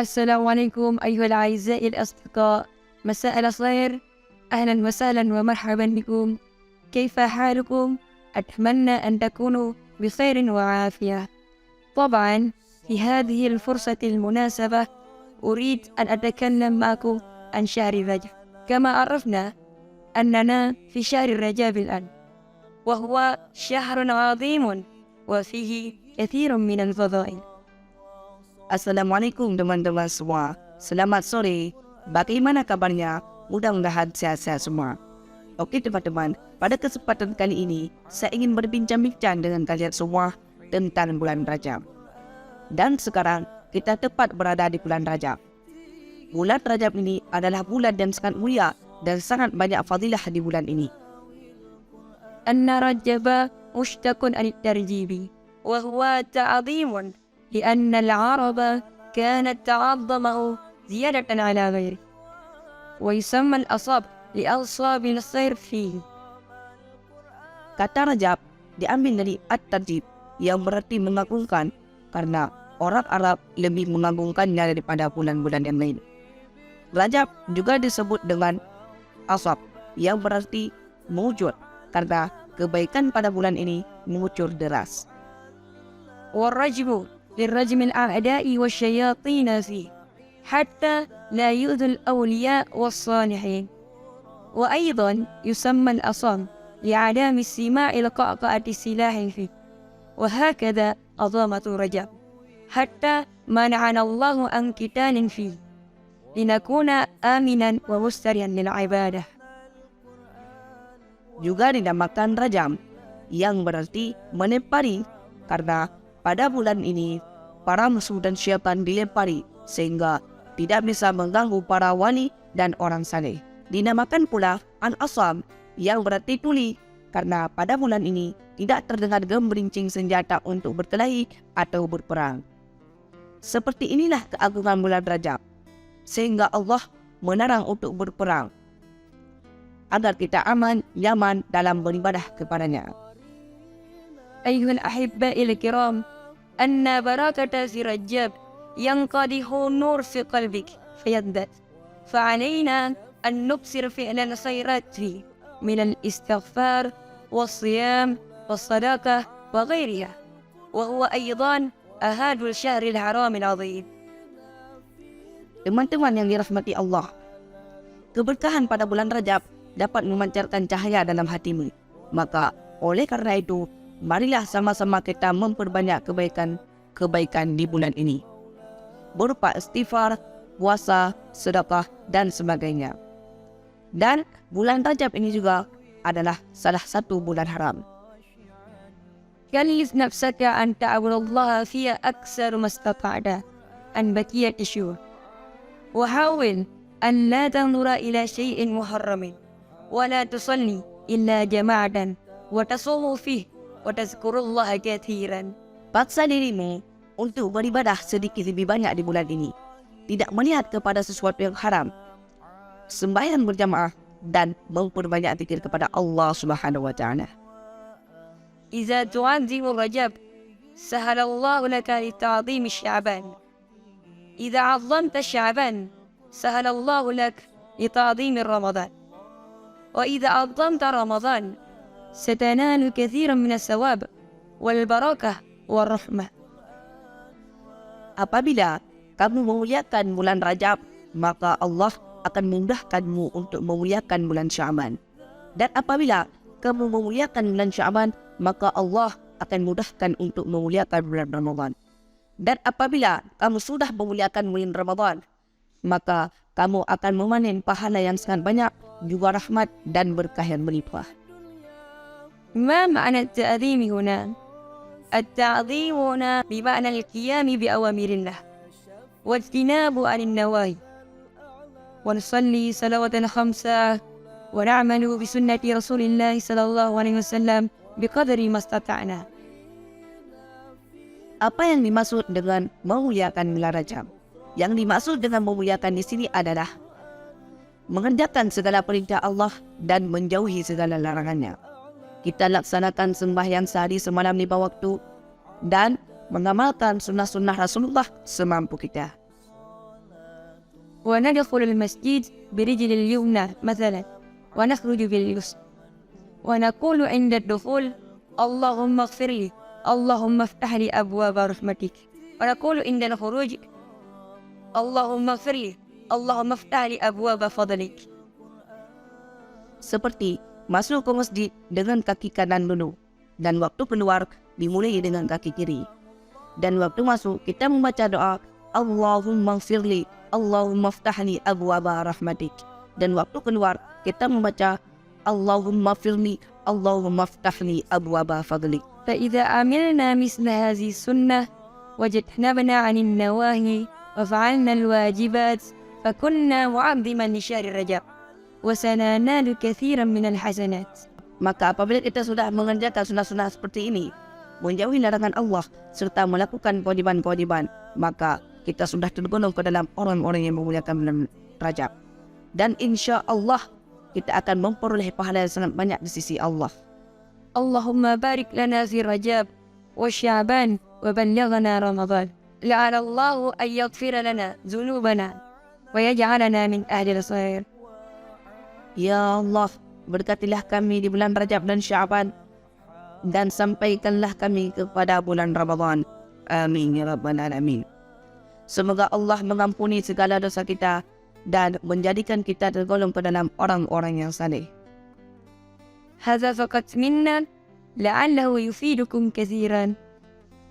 السلام عليكم أيها الأعزاء الأصدقاء، مساء الخير، أهلا وسهلا ومرحبا بكم. كيف حالكم؟ أتمنى أن تكونوا بخير وعافية. طبعا في هذه الفرصة المناسبة أريد أن أتكلم معكم عن شهر رجب. كما عرفنا أننا في شهر رجب الآن، وهو شهر عظيم وفيه كثير من الفضائل. Assalamualaikum teman-teman semua. Selamat sore. Bagaimana kabarnya? Mudah-mudahan sehat-sehat semua. Okey teman-teman, pada kesempatan kali ini saya ingin berbincang-bincang dengan kalian semua tentang bulan Rajab. Dan sekarang kita tepat berada di bulan Rajab. Bulan Rajab ini adalah bulan yang sangat mulia dan sangat banyak fadilah di bulan ini. أن رجب مشتق عن الترجيب وهو تعظيم لأن العرب كانت تعظمه زيادة على غيره، ويسمى الأصاب لأصاب الخير فيه. Kata Rajab diambil dari At-Tarjib yang berarti mengagungkan, karena orang Arab lebih mengagungkannya daripada bulan-bulan yang lain. Rajab juga disebut dengan Asab yang berarti mewujud, karena kebaikan pada bulan ini mengucur deras. والرجم للرجم الأعداء والشياطين فيه حتى لا يؤذوا الأولياء والصالحين. وأيضا يسمى الأصم لعدم استماع القعقعة السلاح فيه. وهكذا عظمة رجب حتى منعنا الله عن قتال فيه لنكون آمنا ومستريا للعبادة. Juga dinamakan Rajab yang berarti menempari, karena pada bulan ini para musuh dan syaitan dilempari sehingga tidak bisa mengganggu para wali dan orang saleh. Dinamakan pula Al-Asam yang berarti tuli, karena pada bulan ini tidak terdengar gemerincing senjata untuk berkelahi atau berperang. Seperti inilah keagungan bulan Rajab, sehingga Allah melarang untuk berperang agar kita aman, nyaman dalam beribadah kepadanya. أيها الأحباء الكرام، أن بركة في رجب ينقضح النور في قلبك فيزداد، فعلينا أن نبصر فعل الخيرات فيه من الاستغفار والصيام والصدقة وغيرها، وهو أيضا أهاد الشهر الحرام العظيم. Teman-teman yang dirahmati Allah, keberkahan pada bulan Rajab dapat memancarkan cahaya dalam hatimu. Maka oleh karena itu, marilah sama-sama kita memperbanyak kebaikan di bulan ini, berupa istighfar, puasa, sedekah dan sebagainya. Dan bulan Rajab ini juga adalah salah satu bulan haram. كلف نفسك أن تعبد الله فيها أكثر ما استطعت عن بقية الشهور، وحاول أن لا تنظر إلى شيء محرم، ولا تصلي إلا جماعة، وتصوم فيه وتذكر الله كثيرا. Paksa dirimu untuk beribadah sedikit lebih banyak di bulan ini, tidak melihat kepada sesuatu yang haram, sembahyang berjamaah dan memperbanyak zikir kepada Allah Subhanahu wa taala. إذا تعظم رجب سهل الله لك لتعظيم الشعبان. إذا عظمت الشعبان سهل الله لك لتعظيم رمضان. وإذا عظمت رمضان ستنال كثيرا من الثواب والبركة والرحمة. Apabila kamu memuliakan bulan Rajab, maka Allah akan memudahkanmu untuk memuliakan bulan Sya'ban. Dan apabila kamu memuliakan bulan Sya'ban, maka Allah akan mudahkan untuk memuliakan bulan Ramadan. Dan apabila kamu sudah memuliakan bulan Ramadan, maka kamu akan memanen pahala yang sangat banyak, juga rahmat dan berkah yang melimpah. ما معنى التعظيم هنا؟ التعظيم هنا بمعنى القيام بأوامر الله واجتناب عن النواهي، ونصلي صلوات الخمسة ونعمل بسنة رسول الله صلى الله عليه وسلم بقدر ما استطعنا. Apa yang dimaksud dengan memuliakan bulan Rajab? Yang dimaksud dengan memuliakan di sini adalah mengerjakan segala perintah Allah dan menjauhi segala larangannya. Kita laksanakan sembahyang sehari semalam 5 waktu dan mengamalkan sunnah-sunnah Rasulullah semampu kita. وندخل المسجد برجل اليمنى مثلا ونخرج باليسرى، ونقول عند الدخول اللهم اغفر لي، اللهم افتح لي أبواب رحمتك، ونقول عند الخروج اللهم اغفر لي، اللهم افتح لي أبواب فضلك. Seperti masuk ke masjid dengan kaki kanan dulu, dan waktu keluar dimulai dengan kaki kiri. Dan waktu masuk kita membaca doa Allahumma gfirli, Allahumma ftahli abwaba rahmatik. Dan waktu keluar kita membaca Allahumma gfirli, Allahumma ftahli abwaba fadlik. فإذا عملنا مثل هذه السنة وجتنبنا عن النواهي وفعلنا الواجبات فكنا معظما لشهر رجب وسننال كثيرا من الحسنات. Maka apabila kita sudah mengerjakan sunnah-sunnah seperti ini, menjauhi larangan Allah serta melakukan kewajiban-kewajiban, maka kita sudah tergolong ke dalam orang-orang yang memuliakan bulan Rajab. Dan insya Allah kita akan memperoleh pahala yang sangat banyak di sisi Allah. اللهم بارك لنا في رجب وشعبان وبلغنا رمضان. لعل الله أن يغفر لنا ذنوبنا ويجعلنا من أهل الخير. Ya Allah, berkatilah kami di bulan Rajab dan Syaban, dan sampaikanlah kami kepada bulan Ramadan. Amin ya rabbal alamin. Semoga Allah mengampuni segala dosa kita dan menjadikan kita tergolong ke dalam orang-orang yang saleh. هذا فقط منا لعله يفيدكم كثيرا.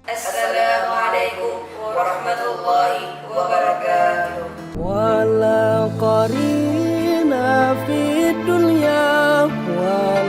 السلام عليكم ورحمة الله وبركاته. ولا قريب